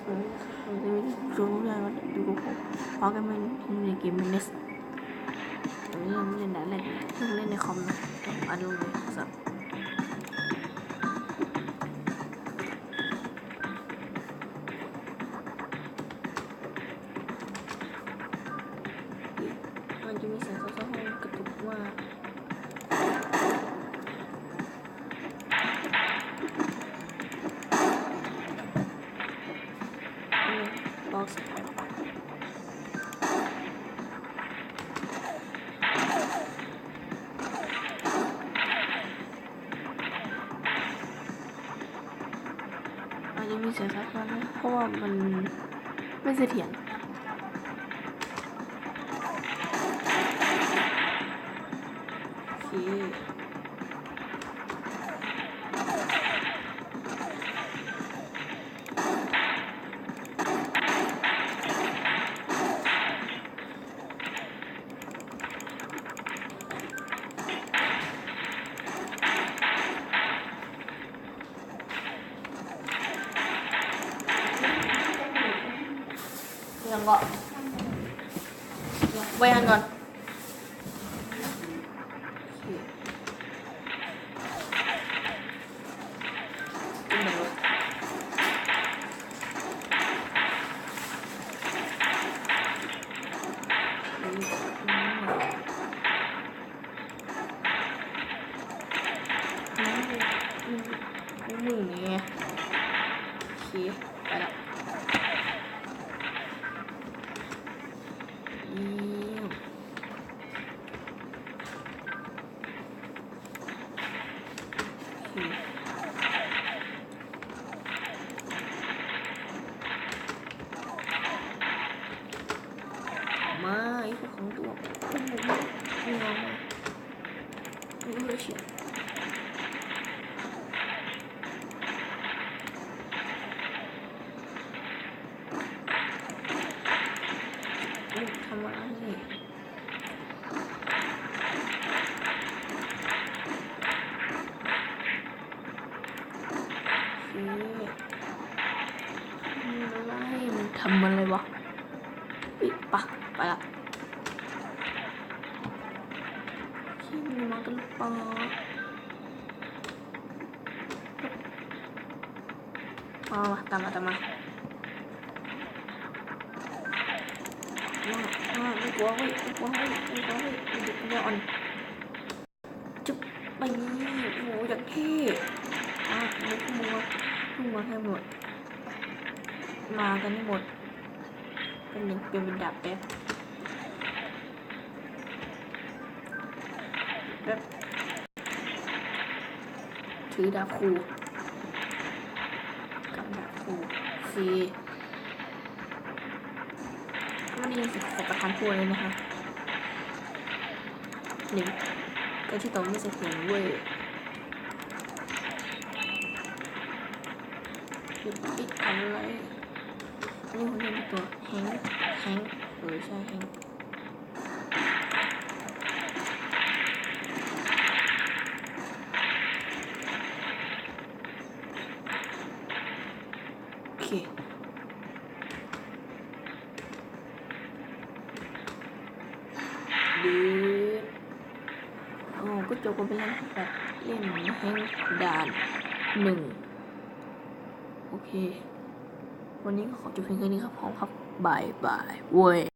ผมจะชวนทุกท่านมาดูกับผมพร้อมกันในเกมเมนสผมเล่นด่านแรกเพิ่งเล่นในคอมนะอันลงเลยสับมันจะมีเสียงซ้อนๆกระตุกว่าบ็อกซ์อาจจะมีเสียงซับซ้อนนะเพราะว่ามันไม่เสถียรโอเคยังก็ไว้อันก่อนมือนี่ไงโอเคไปแล้วมาไอ้พวกของตัวไม่งอมาไม่เฉียดทำอะไรมันทำอะไรวะปิดปะไปละที่มันมากันปะมาตามมาไม่กลัวเว้ยไม่กลัวเอ่อนจุ๊บไปนี่โอ้ยอยากเท่มึงมาให้หมดมากันให้หมดเป็นดาบแป๊บถือดาบคูกับดาบคูฟรีมันนี่สิขอประทานพูดเลยนะคะหนึ่งก็ที่ต้องไม่เสถียรเว้ยปิดอะไรนี่คนนี้เป็นตัวแฮงใช่แฮงโอเคก็จบกันไปแล้วแบบเล่นแฮงด่าน1โอเควันนี้ก็ขอจบเพียงแค่นี้ครับพร้อมครับบายเว้ย